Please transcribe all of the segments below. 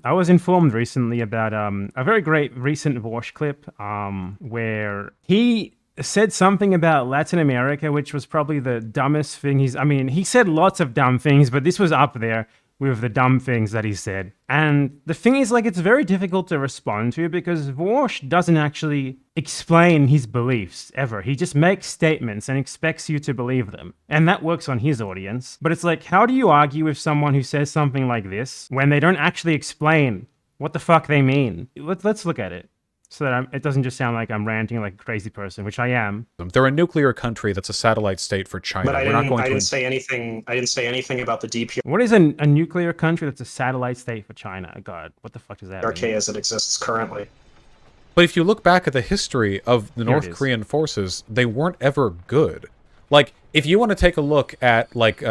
I was informed recently about a very great recent VAUSH clip where he said something about Latin America, which was probably the dumbest thing I mean, he said lots of dumb things, but this was up there with the dumb things that he said. And the thing is, like, it's very difficult to respond to because VAUSH doesn't actually explain his beliefs ever. He just makes statements and expects you to believe them. And that works on his audience. But it's like, how do you argue with someone who says something like this when they don't actually explain what the fuck they mean? Let's look at it, so that it doesn't just sound like I'm ranting like a crazy person, which I am. They're a nuclear country that's a satellite state for China. But We're not going I to. didn't say anything. I didn't say anything about the What is a nuclear country that's a satellite state for China? God, what the fuck does that DPRK mean? as it exists currently. But if you look back at the history of the North Korean forces, they weren't ever good. Like, if you want to take a look at, like,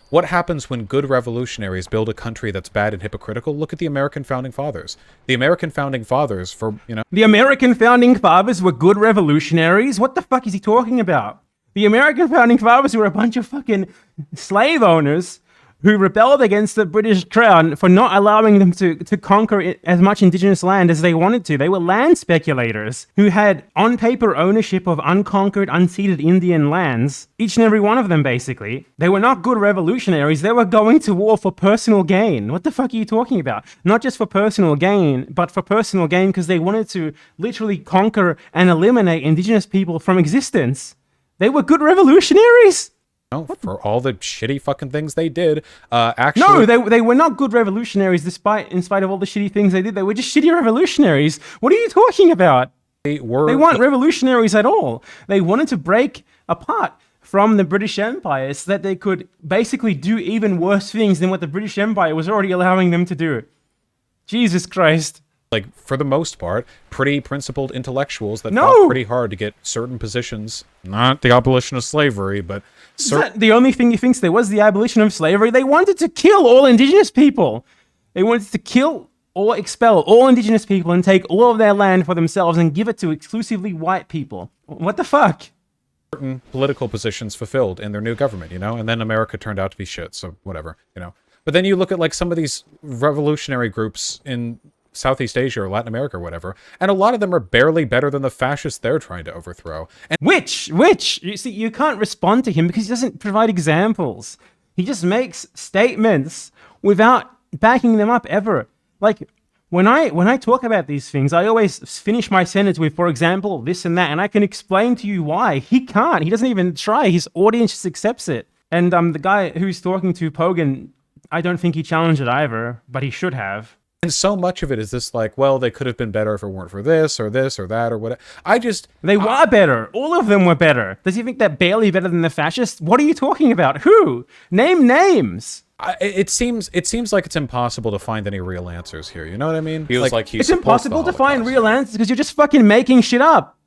what happens when good revolutionaries build a country that's bad and hypocritical, look at the American Founding Fathers. The American Founding Fathers, The American Founding Fathers were good revolutionaries? What the fuck is he talking about? The American Founding Fathers were a bunch of fucking slave owners who rebelled against the British Crown for not allowing them to conquer as much indigenous land as they wanted to. They were land speculators who had on paper ownership of unconquered, unceded Indian lands, each and every one of them basically. They were not good revolutionaries. They were going to war for personal gain. What the fuck are you talking about? Not just for personal gain, but for personal gain because they wanted to literally conquer and eliminate indigenous people from existence. They were good revolutionaries? for all the shitty fucking things they did. Actually, No, they were not good revolutionaries in spite of all the shitty things they did. They were just shitty revolutionaries. What are you talking about? they weren't revolutionaries at all. They wanted to break apart from the British Empire so that they could basically do even worse things than what the British Empire was already allowing them to do. Jesus Christ. like, for the most part, pretty principled intellectuals that No! fought pretty hard to get certain positions. Not the abolition of slavery, but Is that the only thing he thinks there was the abolition of slavery? They wanted to kill all indigenous people. They wanted to kill or expel all indigenous people and take all of their land for themselves and give it to exclusively white people. What the fuck? certain political positions fulfilled in their new government, and then America turned out to be shit, so whatever. But then you look at, like, some of these revolutionary groups in Southeast Asia or Latin America or whatever, and a lot of them are barely better than the fascists they're trying to overthrow. And Which? You see, you can't respond to him because he doesn't provide examples. He just makes statements without backing them up ever. Like, when I talk about these things, I always finish my sentence with, for example, this and that, and I can explain to you why. He can't. He doesn't even try. His audience just accepts it. And the guy who's talking to Pogan, I don't think he challenged it either, but he should have. And so much of it is this, like, well, they could have been better if it weren't for this or that or whatever. They were better. All of them were better. Does he think they're barely better than the fascists? What are you talking about? Who? Name names. It seems like it's impossible to find any real answers here. You know what I mean? Feels like he It's supports the impossible to find Holocaust. real answers because you're just fucking making shit up.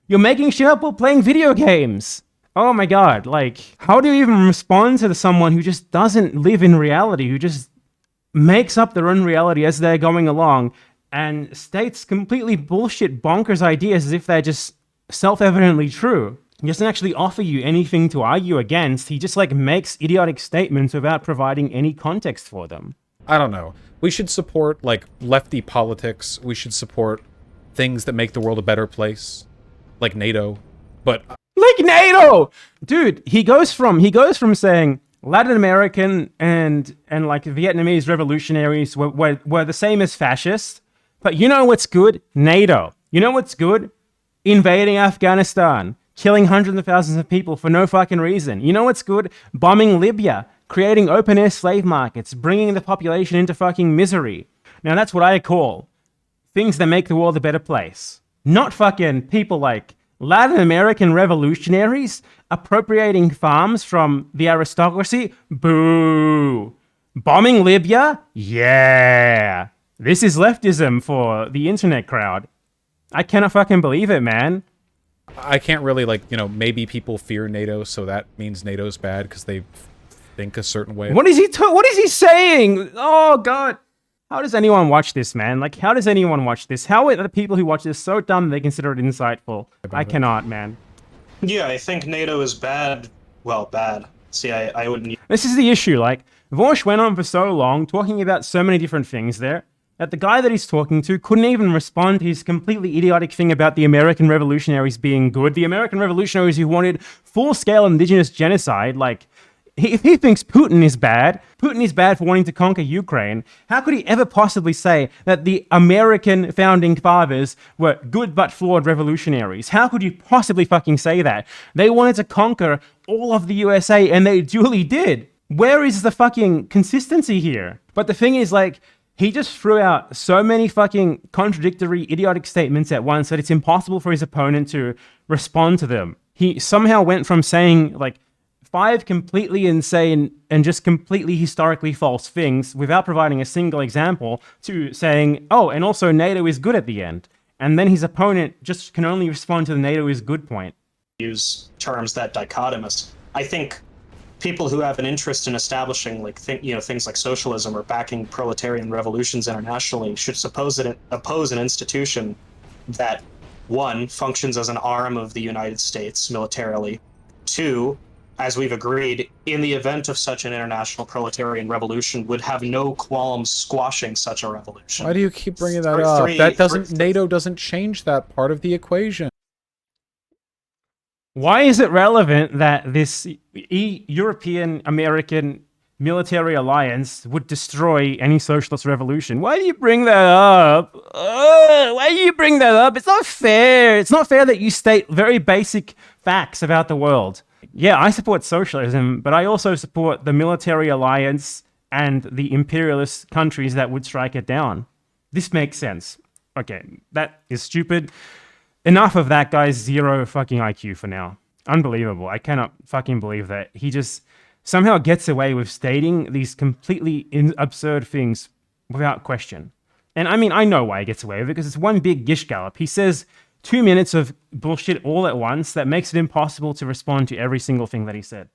You're making shit up while playing video games. Oh my god, like, how do you even respond to someone who just doesn't live in reality, who just makes up their own reality as they're going along and states completely bullshit bonkers ideas as if they're just self-evidently true? He doesn't actually offer you anything to argue against. He just, like, makes idiotic statements without providing any context for them. I don't know. We should support, like, lefty politics. We should support things that make the world a better place, like NATO. But Like NATO! Dude, he goes from saying Latin American and like Vietnamese revolutionaries were the same as fascists. But you know what's good? NATO. You know what's good? Invading Afghanistan. Killing hundreds of thousands of people for no fucking reason. You know what's good? Bombing Libya. Creating open-air slave markets. Bringing the population into fucking misery. Now that's what I call things that make the world a better place. Not fucking people like Latin American revolutionaries appropriating farms from the aristocracy. Boo. Bombing Libya? Yeah. This is leftism for the internet crowd. I cannot fucking believe it, man. I can't really, like, maybe people fear NATO, so that means NATO's bad because they think a certain way. What is he saying? Oh, God. How does anyone watch this, man? Like, how does anyone watch this? How are the people who watch this so dumb they consider it insightful? I cannot, man. Yeah, I think NATO is bad. Well, bad. See, I wouldn't. This is the issue. Like, VAUSH went on for so long, talking about so many different things there. that the guy that he's talking to couldn't even respond to his completely idiotic thing about the American revolutionaries being good. The American revolutionaries who wanted full-scale indigenous genocide, like, if he thinks Putin is bad for wanting to conquer Ukraine, how could he ever possibly say that the American founding fathers were good but flawed revolutionaries? How could you possibly fucking say that? They wanted to conquer all of the USA, and they duly did. Where is the fucking consistency here? But the thing is, like, he just threw out so many fucking contradictory, idiotic statements at once that it's impossible for his opponent to respond to them. He somehow went from saying, like, 5 completely insane and just completely historically false things without providing a single example to saying, oh, and also NATO is good at the end. And then his opponent just can only respond to the NATO is good point. Use terms that dichotomous. I think people who have an interest in establishing things like socialism or backing proletarian revolutions internationally should oppose an institution that, 1, functions as an arm of the United States militarily, 2, as we've agreed, in the event of such an international proletarian revolution, would have no qualms squashing such a revolution. Why do you keep bringing that up? NATO doesn't change that part of the equation. Why is it relevant that this European American military alliance would destroy any socialist revolution? Why do you bring that up? Why do you bring that up? It's not fair. It's not fair that you state very basic facts about the world. Yeah, I support socialism, but I also support the military alliance and the imperialist countries that would strike it down. This makes sense. Okay, that is stupid. Enough of that guy's 0 fucking IQ for now. Unbelievable. I cannot fucking believe that he just somehow gets away with stating these completely absurd things without question. And I mean, I know why he gets away with it, because it's one big gish gallop. He says 2 minutes of bullshit all at once that makes it impossible to respond to every single thing that he said.